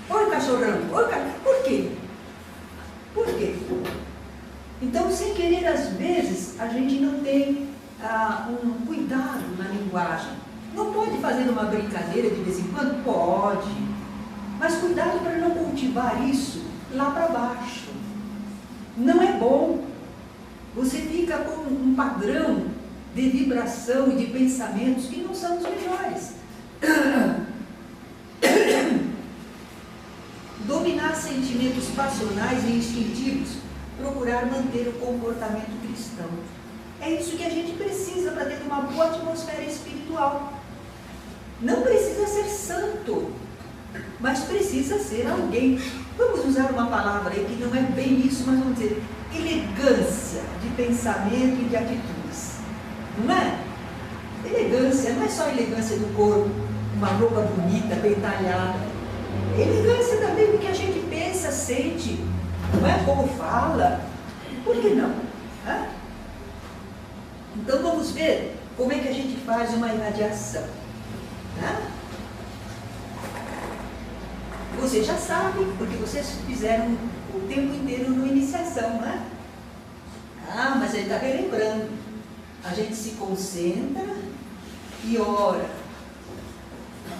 Oi, cachorrão. Oi, por quê? Por quê? Então, sem querer, às vezes, a gente não tem um cuidado na linguagem. Não pode fazer uma brincadeira de vez em quando? Pode. Mas cuidado para não cultivar isso lá para baixo. Não é bom. Você fica com um padrão de vibração e de pensamentos que não são os melhores. Dominar sentimentos passionais e instintivos, procurar manter o comportamento cristão. É isso que a gente precisa para ter uma boa atmosfera espiritual. Não precisa ser santo, mas precisa ser alguém. Vamos usar uma palavra aí que não é bem isso, mas vamos dizer, elegância de pensamento e de atitudes. Não é? Elegância, não é só elegância do corpo, uma roupa bonita, bem talhada. Elegância também do que a gente pensa, sente, não é? Como fala. Por que não? Hã? Então vamos ver como é que a gente faz uma irradiação. Tá? Vocês já sabem, porque vocês fizeram o tempo inteiro na iniciação, não é? Mas ele está relembrando. A gente se concentra e ora.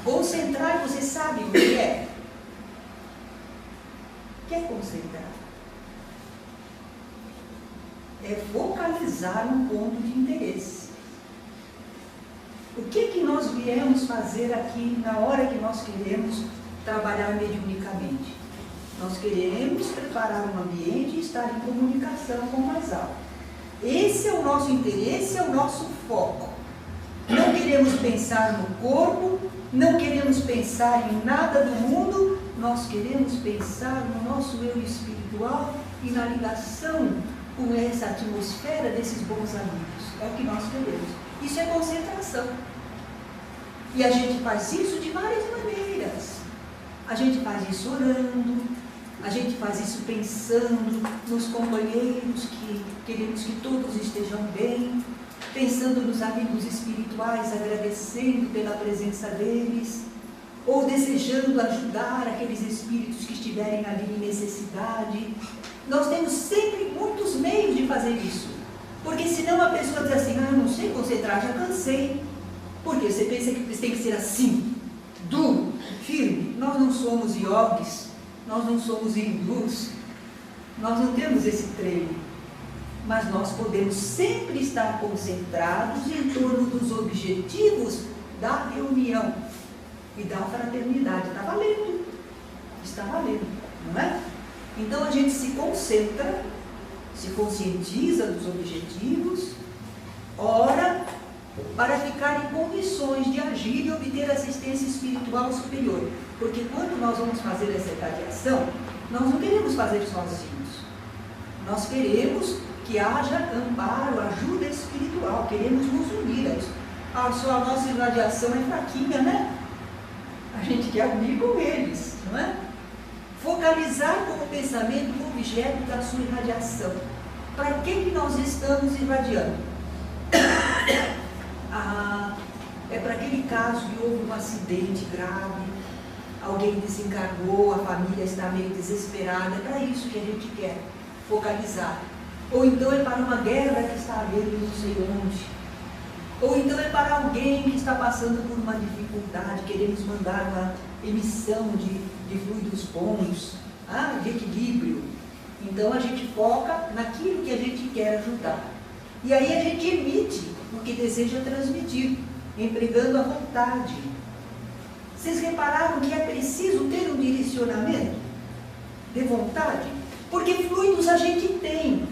Concentrar, você sabe o que é? O que é concentrar? É focalizar um ponto de interesse. O que nós viemos fazer aqui na hora que nós queremos trabalhar mediunicamente? Nós queremos preparar um ambiente e estar em comunicação com o mais alto. Esse é o nosso interesse, é o nosso foco. Não queremos pensar no corpo, não queremos pensar em nada do mundo, nós queremos pensar no nosso eu espiritual e na ligação com essa atmosfera desses bons amigos. É o que nós queremos. Isso é concentração. E a gente faz isso de várias maneiras. A gente faz isso orando, a gente faz isso pensando nos companheiros que queremos que todos estejam bem, pensando nos amigos espirituais, agradecendo pela presença deles, ou desejando ajudar aqueles espíritos que estiverem ali em necessidade. Nós temos sempre muitos meios de fazer isso, porque senão a pessoa diz assim, eu não sei concentrar, já cansei. Porque você pensa que tem que ser assim, duro, firme. Nós não somos yogis, nós não somos hindus, nós não temos esse treino. Mas nós podemos sempre estar concentrados em torno dos objetivos da reunião e da fraternidade. Está valendo, está valendo, não é? Então a gente se concentra, se conscientiza dos objetivos, ora para ficar em condições de agir e obter assistência espiritual superior. Porque quando nós vamos fazer essa irradiação, nós não queremos fazer sozinhos. Nós queremos que haja amparo, ajuda espiritual, queremos nos unir. Só a nossa irradiação é fraquinha, né? A gente quer unir com eles, não é? Focalizar como pensamento o objeto da sua irradiação. Para que nós estamos irradiando? É para aquele caso que houve um acidente grave, alguém desencarnou, a família está meio desesperada, é para isso que a gente quer focalizar. Ou então é para uma guerra que está havendo não sei onde. Ou então é para alguém que está passando por uma dificuldade, queremos mandar uma emissão de fluidos bons, de equilíbrio. Então a gente foca naquilo que a gente quer ajudar. E aí a gente emite o que deseja transmitir, empregando a vontade. Vocês repararam que é preciso ter um direcionamento de vontade? Porque fluidos a gente tem.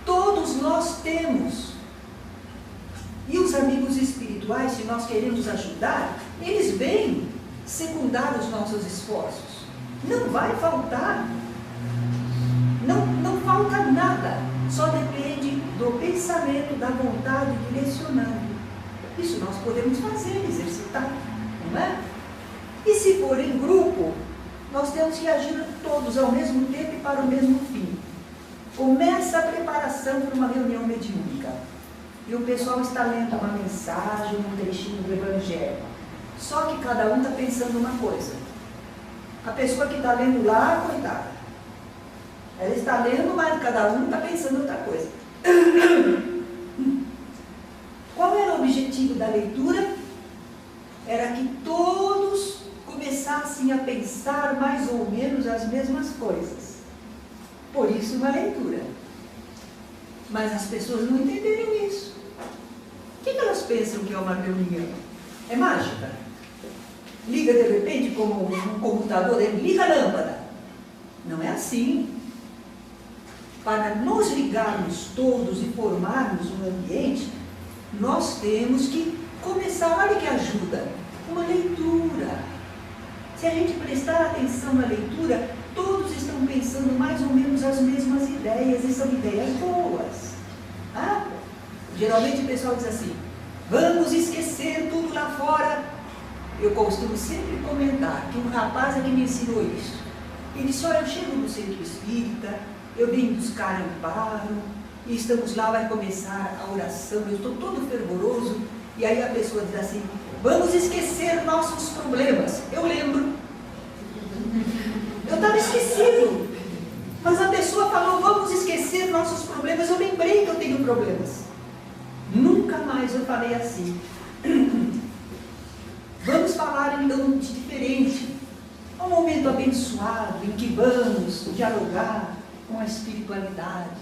Todos nós temos. E os amigos espirituais, se nós queremos ajudar, eles vêm secundar os nossos esforços. Não vai faltar. Não falta nada. Só depende do pensamento, da vontade direcionando. Isso nós podemos fazer, exercitar, não é? E se for em grupo, nós temos que agir todos ao mesmo tempo e para o mesmo fim. Começa a preparação para uma reunião mediúnica. E o pessoal está lendo uma mensagem, um trechinho do Evangelho. Só que cada um está pensando uma coisa. A pessoa que está lendo lá, coitada, ela está lendo, mas cada um está pensando outra coisa. Qual era o objetivo da leitura? Era que todos começassem a pensar mais ou menos as mesmas coisas. Por isso uma leitura. Mas as pessoas não entenderam isso. O que elas pensam que é uma reunião? É mágica? Liga de repente como um computador, liga a lâmpada. Não é assim. Para nos ligarmos todos e formarmos um ambiente, nós temos que começar, olha que ajuda, uma leitura. Se a gente prestar atenção na leitura, todos estão pensando mais ou menos as mesmas ideias, e são ideias boas. Geralmente o pessoal diz assim, vamos esquecer tudo lá fora. Eu costumo sempre comentar que um rapaz é que me ensinou isso. Ele disse, olha, eu chego no centro espírita, eu venho buscar amparo, e estamos lá, vai começar a oração, eu estou todo fervoroso, e aí a pessoa diz assim, vamos esquecer nossos problemas. Eu lembro. Eu estava esquecido. Mas a pessoa falou, vamos esquecer nossos problemas, eu lembrei que eu tenho problemas. Nunca mais eu falei assim. Vamos falar então de diferente. É um momento abençoado em que vamos dialogar com a espiritualidade.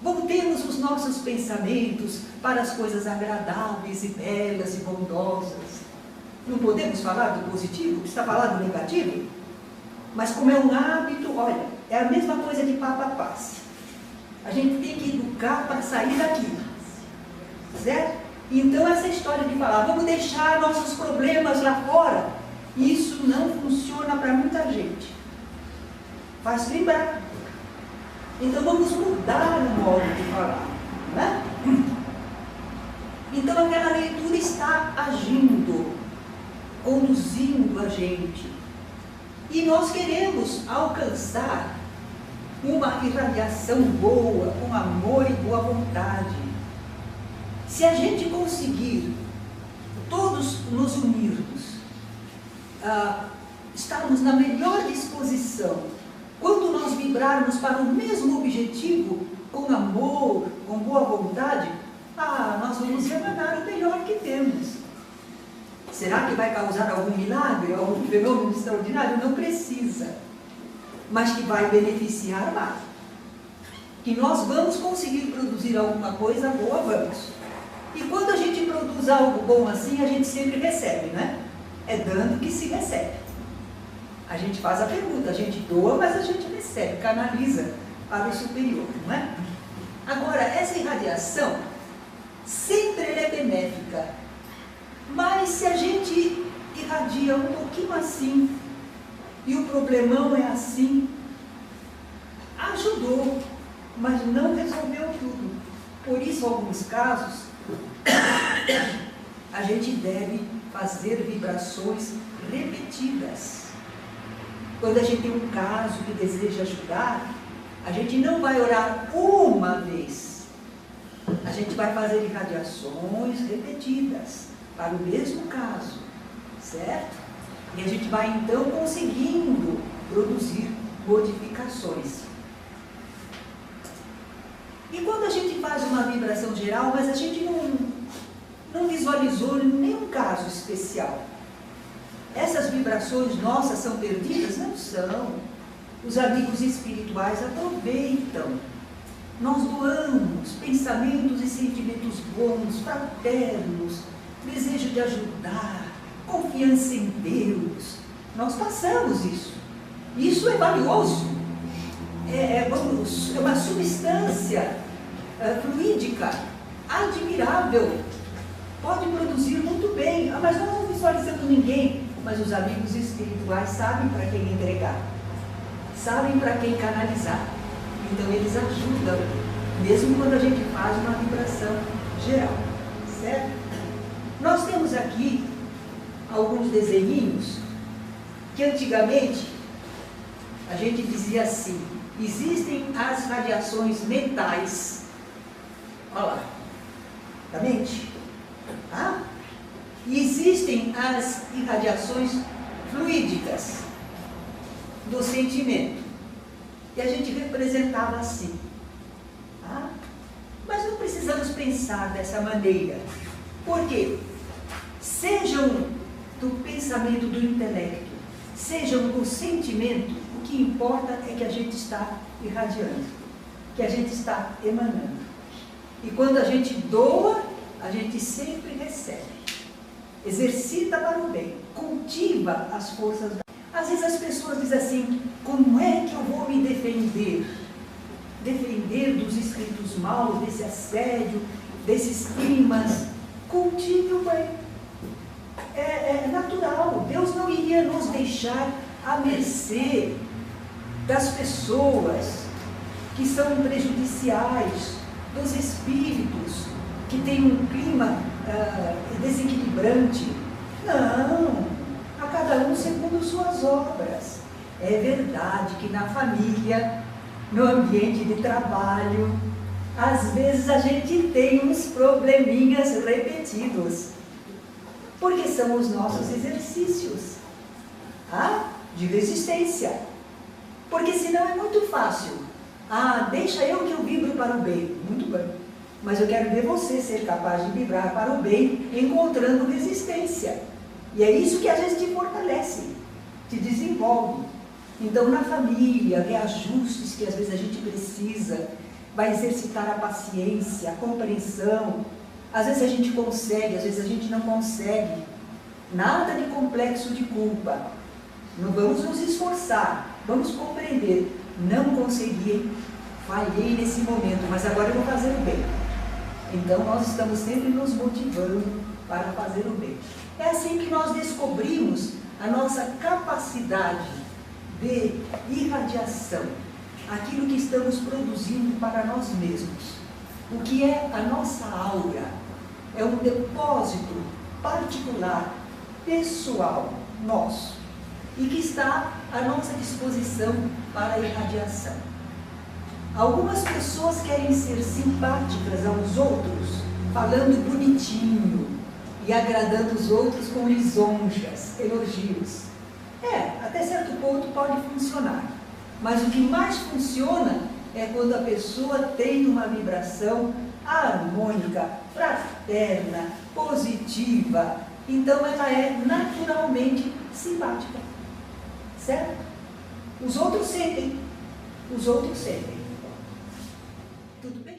Voltemos os nossos pensamentos para as coisas agradáveis e belas e bondosas. Não podemos falar do positivo, está falando do negativo? Mas como é um hábito, olha, é a mesma coisa de Papa Passe. A gente tem que educar para sair daqui. Certo? Então essa história de falar, vamos deixar nossos problemas lá fora, isso não funciona para muita gente. Faz lembrar. Então vamos mudar o modo de falar, né? Então aquela leitura está agindo, conduzindo a gente. E nós queremos alcançar uma irradiação boa, com amor e boa vontade. Se a gente conseguir todos nos unirmos, estarmos na melhor disposição, quando nós vibrarmos para o mesmo objetivo, com amor, com boa vontade, nós vamos emanar o melhor que temos. Será que vai causar algum milagre, algum fenômeno extraordinário? Não precisa. Mas que vai beneficiar mais. Que nós vamos conseguir produzir alguma coisa boa, vamos. E quando a gente produz algo bom assim, a gente sempre recebe, né? É dando que se recebe. A gente faz a pergunta, a gente doa, mas a gente recebe, canaliza para o superior, não é? Agora, essa irradiação sempre ela é benéfica, mas se a gente irradia um pouquinho assim, e o problemão é assim, ajudou, mas não resolveu tudo. Por isso, em alguns casos, a gente deve fazer vibrações repetidas. Quando a gente tem um caso que deseja ajudar, a gente não vai orar uma vez. A gente vai fazer irradiações repetidas para o mesmo caso, certo? E a gente vai então conseguindo produzir modificações. E quando a gente faz uma vibração geral, mas a gente não visualizou nenhum caso especial, essas vibrações nossas são perdidas? Não são. Os amigos espirituais aproveitam. Nós doamos pensamentos e sentimentos bons, fraternos, desejo de ajudar, confiança em Deus. Nós passamos isso. Isso é valioso. É uma substância fluídica, admirável. Pode produzir muito bem. Mas nós não visualizamos ninguém. Mas os amigos espirituais sabem para quem entregar, sabem para quem canalizar. Então eles ajudam, mesmo quando a gente faz uma vibração geral, certo? Nós temos aqui alguns desenhinhos que antigamente a gente dizia assim: existem as radiações mentais, olha lá, da mente, tá? E existem as irradiações fluídicas do sentimento, que a gente representava assim, tá? Mas não precisamos pensar dessa maneira, porque sejam do pensamento do intelecto, sejam do sentimento, o que importa é que a gente está irradiando, que a gente está emanando. E quando a gente doa, a gente sempre recebe. Exercita para o bem, cultiva as forças. Às vezes as pessoas dizem assim: como é que eu vou me defender? Defender dos espíritos maus, desse assédio, desses climas. Cultive o bem. É natural. Deus não iria nos deixar à mercê das pessoas que são prejudiciais, dos espíritos que têm um clima desequilibrante. Não, a cada um segundo suas obras. É verdade que na família, no ambiente de trabalho, às vezes a gente tem uns probleminhas repetidos, porque são os nossos exercícios de resistência. Porque senão é muito fácil. Deixa eu que eu vibro para o bem. Muito bem. Mas eu quero ver você ser capaz de vibrar para o bem, encontrando resistência. E é isso que às vezes te fortalece, te desenvolve. Então, na família, reajustes que às vezes a gente precisa, vai exercitar a paciência, a compreensão. Às vezes a gente consegue, às vezes a gente não consegue. Nada de complexo de culpa. Não vamos nos esforçar, vamos compreender. Não consegui, falhei nesse momento, mas agora eu vou fazer o bem. Então nós estamos sempre nos motivando para fazer o bem. É assim que nós descobrimos a nossa capacidade de irradiação, aquilo que estamos produzindo para nós mesmos. O que é a nossa aura? É um depósito particular, pessoal, nosso, e que está à nossa disposição para a irradiação. Algumas pessoas querem ser simpáticas aos outros, falando bonitinho e agradando os outros com lisonjas, elogios. Até certo ponto pode funcionar, mas o que mais funciona é quando a pessoa tem uma vibração harmônica, fraterna, positiva. Então ela é naturalmente simpática, certo? Os outros sentem. Tudo bem?